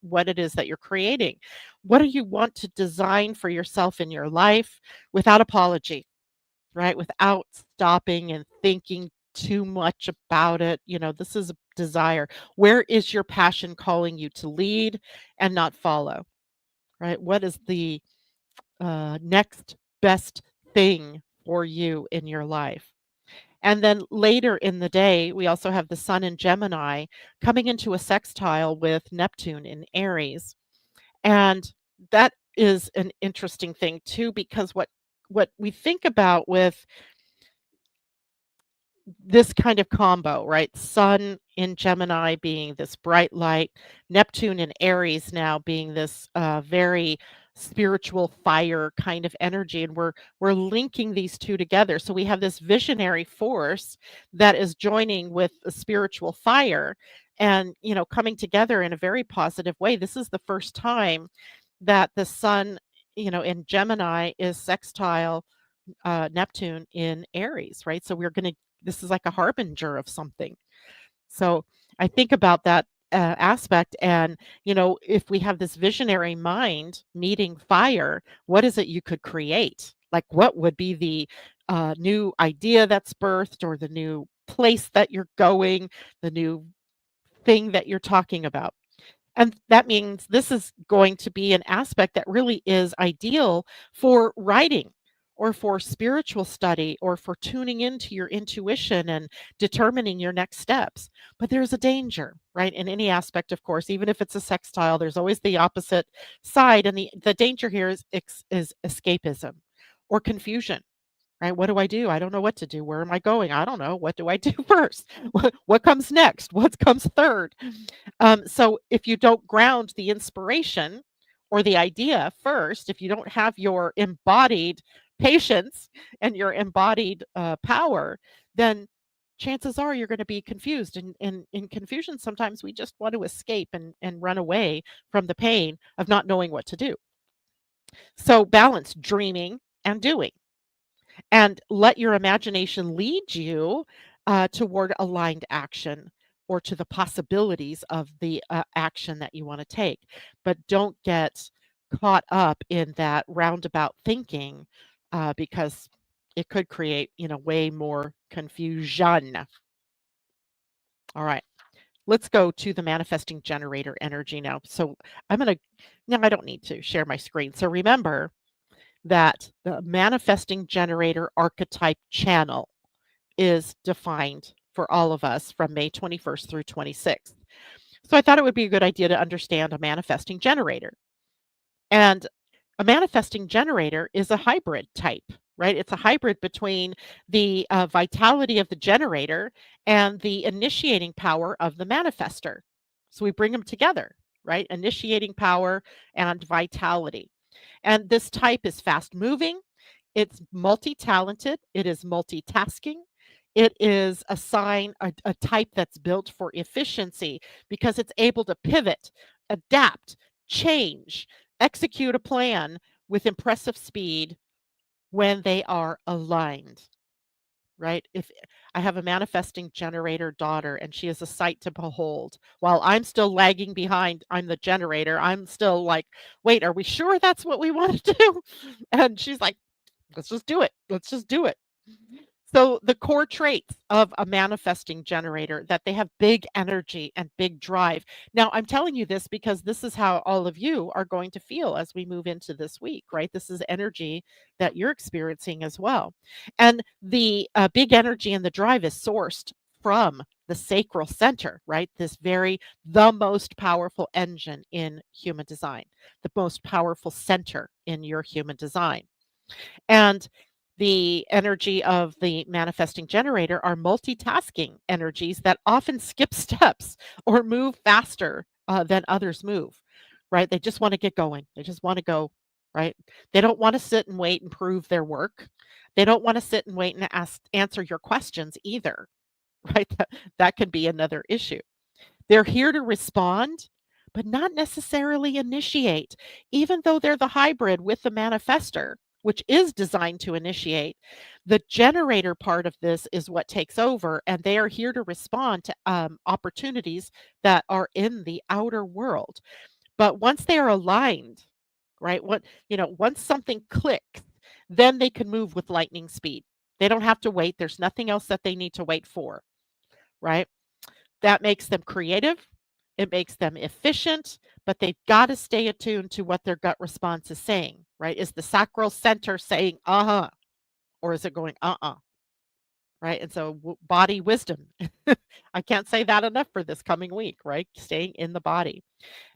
what it is that you're creating. What do you want to design for yourself in your life without apology, right? Without stopping and thinking too much about it. This is a desire. Where is your passion calling you to lead and not follow, right? What is the next best thing for you in your life. And then later in the day, we also have the sun in Gemini coming into a sextile with Neptune in Aries. And that is an interesting thing too, because what we think about with this kind of combo, right? Sun in Gemini being this bright light, Neptune in Aries now being this very spiritual fire kind of energy, and we're linking these two together. So we have this visionary force that is joining with the spiritual fire, and coming together in a very positive way. This is the first time that the Sun, in Gemini is sextile Neptune in Aries, right? So this is like a harbinger of something. So I think about that aspect. And, if we have this visionary mind meeting fire, what is it you could create? Like, what would be the new idea that's birthed, or the new place that you're going, the new thing that you're talking about? And that means this is going to be an aspect that really is ideal for writing, or for spiritual study, or for tuning into your intuition and determining your next steps. But there's a danger, right? In any aspect, of course, even if it's a sextile, there's always the opposite side. And the danger here is escapism or confusion. Right? What do I do? I don't know what to do. Where am I going? I don't know. What do I do first? What comes next? What comes third? So if you don't ground the inspiration or the idea first, if you don't have your embodied patience and your embodied power, then chances are you're going to be confused. And in confusion, sometimes we just want to escape and run away from the pain of not knowing what to do. So balance dreaming and doing, and let your imagination lead you toward aligned action, or to the possibilities of the action that you want to take. But don't get caught up in that roundabout thinking, because it could create, way more confusion. All right. Let's go to the manifesting generator energy now. So I'm going to, no, I don't need to share my screen. So remember that the manifesting generator archetype channel is defined for all of us from May 21st through 26th. So I thought it would be a good idea to understand a manifesting generator. And a manifesting generator is a hybrid type, right? It's a hybrid between the vitality of the generator and the initiating power of the manifester. So we bring them together, right? Initiating power and vitality. And this type is fast moving, it's multi-talented, it is multitasking. It is a type that's built for efficiency, because it's able to pivot, adapt, change, execute a plan with impressive speed when they are aligned, right? If I have a manifesting generator daughter, and she is a sight to behold, while I'm still lagging behind, I'm the generator. I'm still like, wait, are we sure that's what we want to do? And she's like, let's just do it. Let's just do it. So the core traits of a manifesting generator, that they have big energy and big drive. Now, I'm telling you this because this is how all of you are going to feel as we move into this week, right? This is energy that you're experiencing as well. And the big energy and the drive is sourced from the sacral center, right? The most powerful engine in human design, the most powerful center in your human design. And the energy of the manifesting generator are multitasking energies that often skip steps or move faster than others move, right? They just want to get going. They just want to go, right? They don't want to sit and wait and prove their work. They don't want to sit and wait and answer your questions either, right? That could be another issue. They're here to respond, but not necessarily initiate, even though they're the hybrid with the manifester, which is designed to initiate. The generator part of this is what takes over, and they are here to respond to opportunities that are in the outer world. But once they are aligned, right? Once something clicks, then they can move with lightning speed. They don't have to wait. There's nothing else that they need to wait for, right? That makes them creative, it makes them efficient, but they've got to stay attuned to what their gut response is saying, right? Is the sacral center saying, uh-huh, or is it going, right? And so body wisdom. I can't say that enough for this coming week, right? Staying in the body.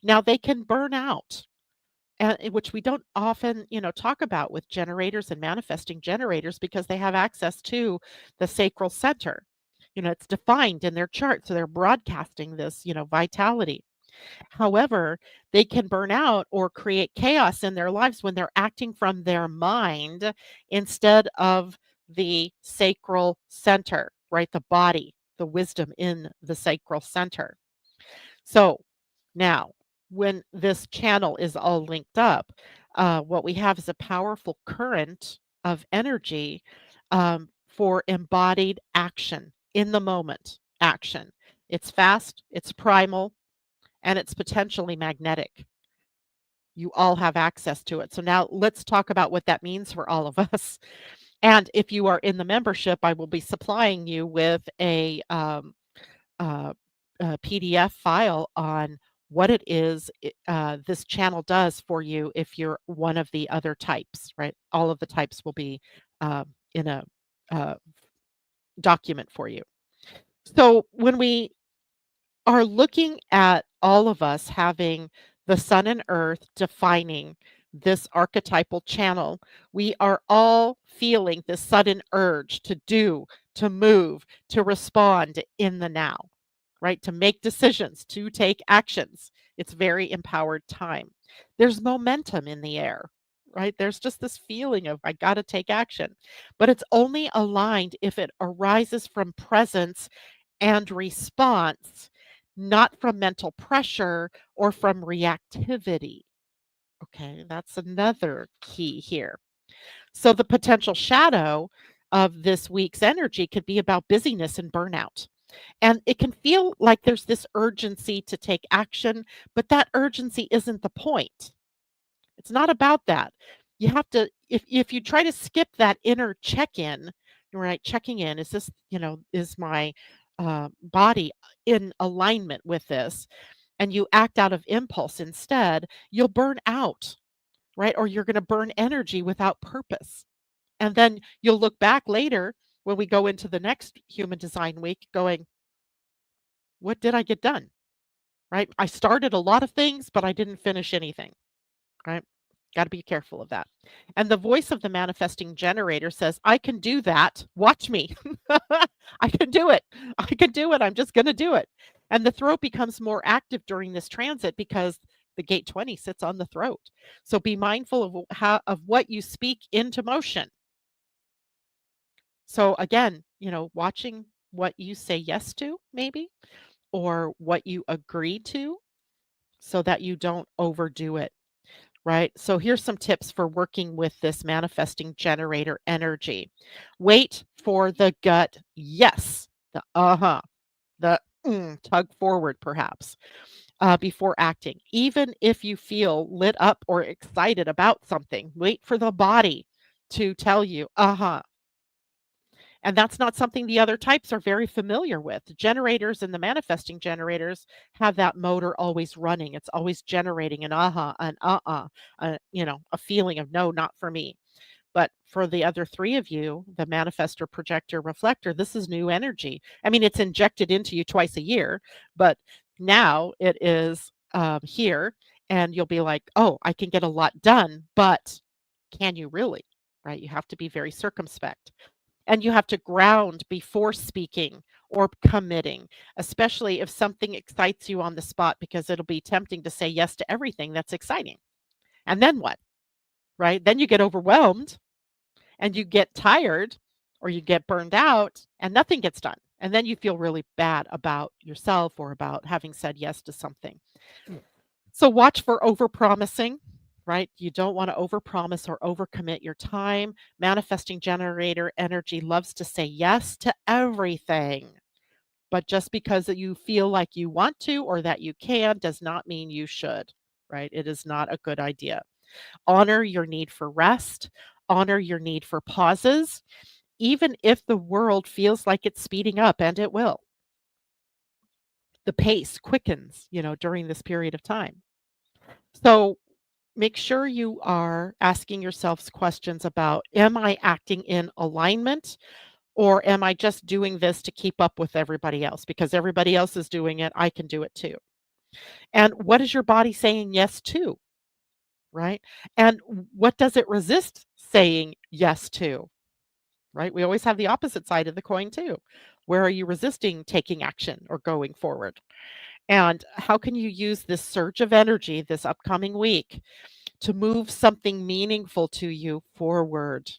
Now they can burn out, which we don't often, talk about with generators and manifesting generators because they have access to the sacral center. It's defined in their chart, so they're broadcasting this, vitality. However, they can burn out or create chaos in their lives when they're acting from their mind instead of the sacral center, right? The body, the wisdom in the sacral center. So now, when this channel is all linked up, what we have is a powerful current of energy for embodied action in the moment action. It's fast, it's primal, and it's potentially magnetic. You all have access to it. So now let's talk about what that means for all of us. And if you are in the membership, I will be supplying you with uh, a PDF file on what it is this channel does for you if you're one of the other types, right? All of the types will be in a uh, document for you. So when we are looking at all of us having the sun and earth defining this archetypal channel, we are all feeling this sudden urge to do, to move, to respond in the now, right? To make decisions, to take actions. It's very empowered time. There's momentum in the air, right? There's just this feeling of, I got to take action. But it's only aligned if it arises from presence and response, not from mental pressure or from reactivity. Okay, that's another key here. So, the potential shadow of this week's energy could be about busyness and burnout. And it can feel like there's this urgency to take action, but that urgency isn't the point. It's not about that. You have to, if you try to skip that inner check-in, right? Checking in, is this, is my body in alignment with this? And you act out of impulse instead, you'll burn out, right? Or you're going to burn energy without purpose. And then you'll look back later when we go into the next human design week going, what did I get done? Right? I started a lot of things, but I didn't finish anything, right? Got to be careful of that. And the voice of the manifesting generator says, I can do that. Watch me. I can do it. I can do it. I'm just going to do it. And the throat becomes more active during this transit because the gate 20 sits on the throat. So be mindful of what you speak into motion. So again, watching what you say yes to, maybe, or what you agree to so that you don't overdo it, right? So here's some tips for working with this manifesting generator energy. Wait for the gut yes, the the tug forward perhaps before acting. Even if you feel lit up or excited about something, wait for the body to tell you, and that's not something the other types are very familiar with. The generators and the manifesting generators have that motor always running. It's always generating an an a feeling of no, not for me. But for the other three of you, the manifestor, projector, reflector, this is new energy. I mean, it's injected into you twice a year, but now it is here, and you'll be like, oh, I can get a lot done, but can you really? Right? You have to be very circumspect. And you have to ground before speaking or committing, especially if something excites you on the spot, because it'll be tempting to say yes to everything that's exciting. And then what? Right? Then you get overwhelmed and you get tired or you get burned out and nothing gets done. And then you feel really bad about yourself or about having said yes to something. So watch for overpromising, right? You don't want to overpromise or overcommit your time. Manifesting generator energy loves to say yes to everything. But just because you feel like you want to or that you can does not mean you should, right? It is not a good idea. Honor your need for rest, honor your need for pauses, even if the world feels like it's speeding up, and it will. The pace quickens, during this period of time. So make sure you are asking yourselves questions about, am I acting in alignment, or am I just doing this to keep up with everybody else? Because everybody else is doing it, I can do it too. And what is your body saying yes to, right? And what does it resist saying yes to, right? We always have the opposite side of the coin too. Where are you resisting taking action or going forward? And how can you use this surge of energy this upcoming week to move something meaningful to you forward,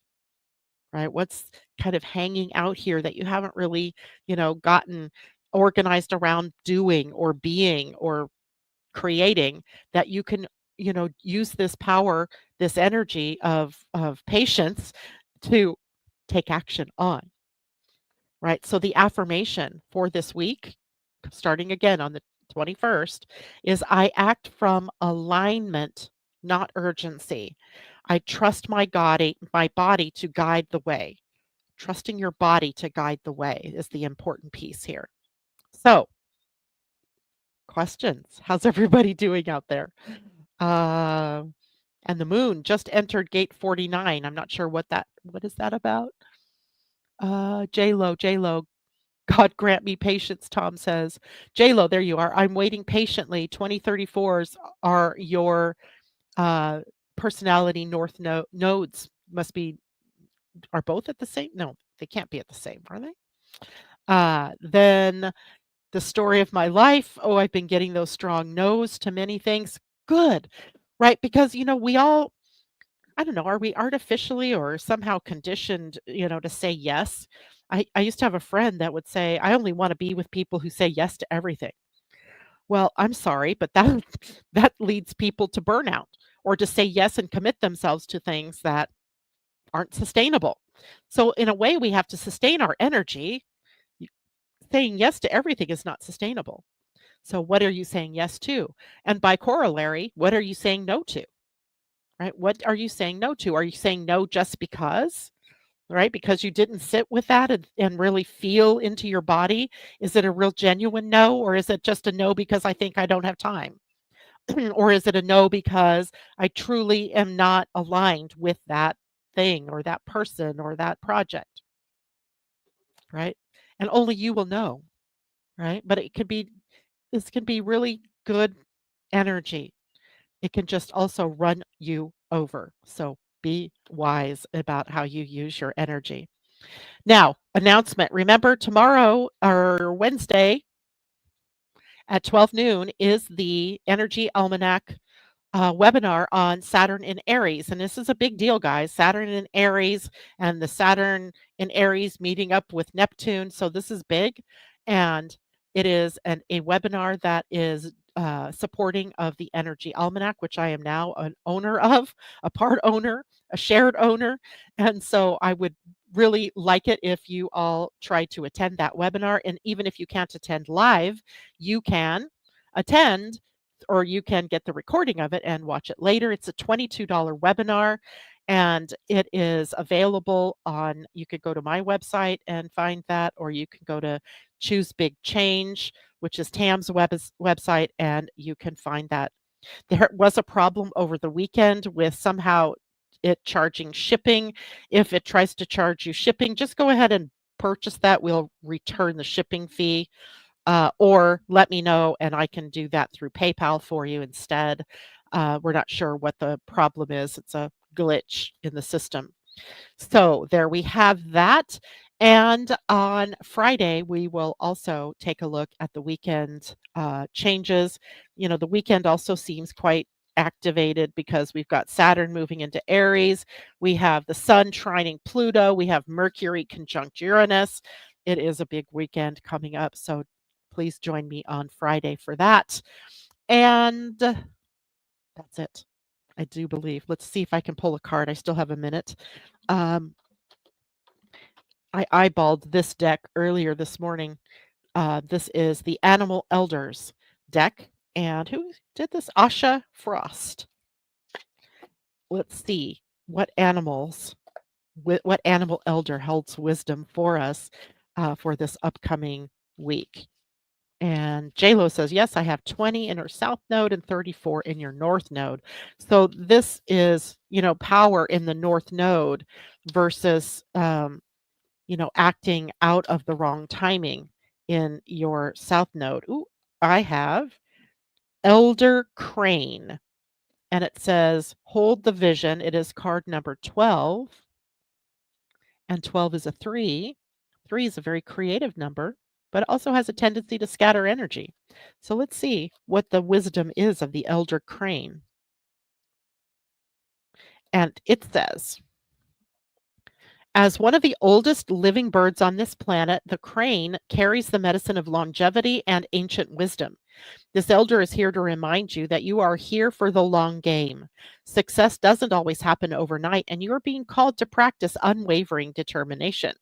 right? What's kind of hanging out here that you haven't really, gotten organized around doing or being or creating, that you can, use this power, this energy of patience to take action on, right? So the affirmation for this week, starting again on the 21st, is I act from alignment, not urgency. I trust my body to guide the way. Trusting your body to guide the way is the important piece here. So, questions. How's everybody doing out there? Uh, and the moon just entered gate 49. I'm not sure what is that about? J Lo, God grant me patience, Tom says. J Lo, there you are. I'm waiting patiently. 2034s are your uh, personality nodes. Must be, are both at the same? No, they can't be at the same, are they? Then the story of my life. Oh, I've been getting those strong no's to many things. Good, right? Because, we all, I don't know, are we artificially or somehow conditioned, to say yes? I used to have a friend that would say, I only want to be with people who say yes to everything. Well, I'm sorry, but that that leads people to burnout or to say yes and commit themselves to things that aren't sustainable. So in a way, we have to sustain our energy. Saying yes to everything is not sustainable. So what are you saying yes to? And by corollary, what are you saying no to? Right? What are you saying no to? Are you saying no just because? Right? Because you didn't sit with that and really feel into your body? Is it a real genuine no? Or is it just a no because I think I don't have time? Or is it a no because I truly am not aligned with that thing or that person or that project? Right? And only you will know. Right? But this can be really good energy. It can just also run you over. So be wise about how you use your energy. Now, announcement. Remember, tomorrow or Wednesday at 12 noon is the Energy Almanac webinar on Saturn in Aries. And this is a big deal, guys. Saturn in Aries and the Saturn in Aries meeting up with Neptune. So this is big. And it is a webinar that is supporting of the Energy Almanac, which I am now an owner of, a part owner, a shared owner. And so I would really like it if you all try to attend that webinar. And even if you can't attend live, you can attend or you can get the recording of it and watch it later. It's a $22 webinar and it is available on, you could go to my website and find that, or you can go to Choose Big Change, which is Tam's website, and you can find that. There was a problem over the weekend with somehow it charging shipping. If it tries to charge you shipping, just go ahead and purchase that. We'll return the shipping fee, or let me know and I can do that through PayPal for you instead. We're not sure what the problem is. It's a glitch in the system. So there we have that. And on Friday, we will also take a look at the weekend changes. The weekend also seems quite activated because we've got Saturn moving into Aries. We have the Sun trining Pluto. We have Mercury conjunct Uranus. It is a big weekend coming up. So please join me on Friday for that. And that's it. I do believe. Let's see if I can pull a card. I still have a minute. Um, I eyeballed this deck earlier this morning. This is the Animal Elders deck. And who did this? Asha Frost. Let's see what what animal elder holds wisdom for us for this upcoming week. And JLo says, yes, I have 20 in her south node and 34 in your north node. So this is, power in the north node versus, acting out of the wrong timing in your south node. Ooh, I have Elder Crane, and it says, hold the vision. It is card number 12, and 12 is a 3. 3 is a very creative number, but it also has a tendency to scatter energy. So let's see what the wisdom is of the Elder Crane. And it says, as one of the oldest living birds on this planet, the crane carries the medicine of longevity and ancient wisdom. This elder is here to remind you that you are here for the long game. Success doesn't always happen overnight, and you are being called to practice unwavering determination.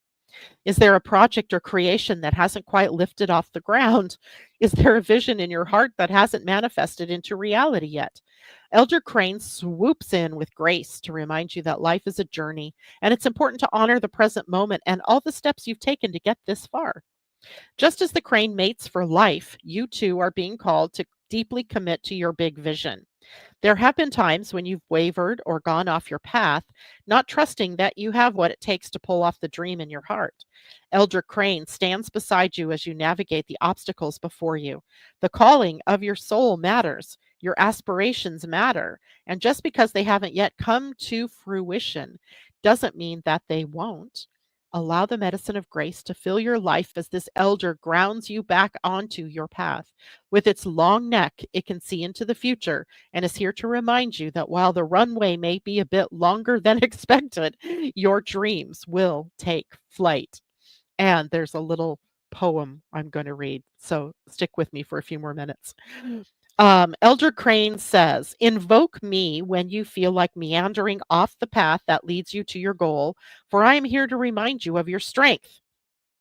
Is there a project or creation that hasn't quite lifted off the ground? Is there a vision in your heart that hasn't manifested into reality yet? Elder Crane swoops in with grace to remind you that life is a journey, and it's important to honor the present moment and all the steps you've taken to get this far. Just as the crane mates for life, you too are being called to deeply commit to your big vision. There have been times when you've wavered or gone off your path, not trusting that you have what it takes to pull off the dream in your heart. Elder Crane stands beside you as you navigate the obstacles before you. The calling of your soul matters. Your aspirations matter. And just because they haven't yet come to fruition doesn't mean that they won't. Allow the medicine of grace to fill your life as this elder grounds you back onto your path. With its long neck, it can see into the future and is here to remind you that while the runway may be a bit longer than expected, your dreams will take flight. And there's a little poem I'm going to read. So stick with me for a few more minutes. Elder Crane says, invoke me when you feel like meandering off the path that leads you to your goal, for I am here to remind you of your strength.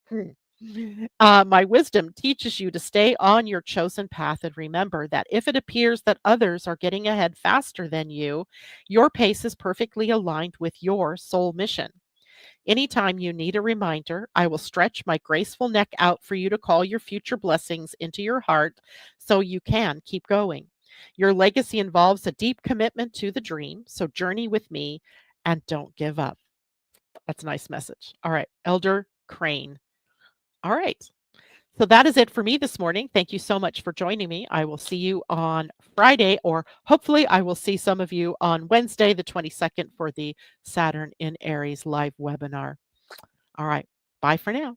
Hmm. My wisdom teaches you to stay on your chosen path and remember that if it appears that others are getting ahead faster than you, your pace is perfectly aligned with your soul mission. Anytime you need a reminder, I will stretch my graceful neck out for you to call your future blessings into your heart so you can keep going. Your legacy involves a deep commitment to the dream, so journey with me and don't give up. That's a nice message. All right, Elder Crane. All right. So that is it for me this morning. Thank you so much for joining me. I will see you on Friday, or hopefully, I will see some of you on Wednesday, the 22nd, for the Saturn in Aries live webinar. All right. Bye for now.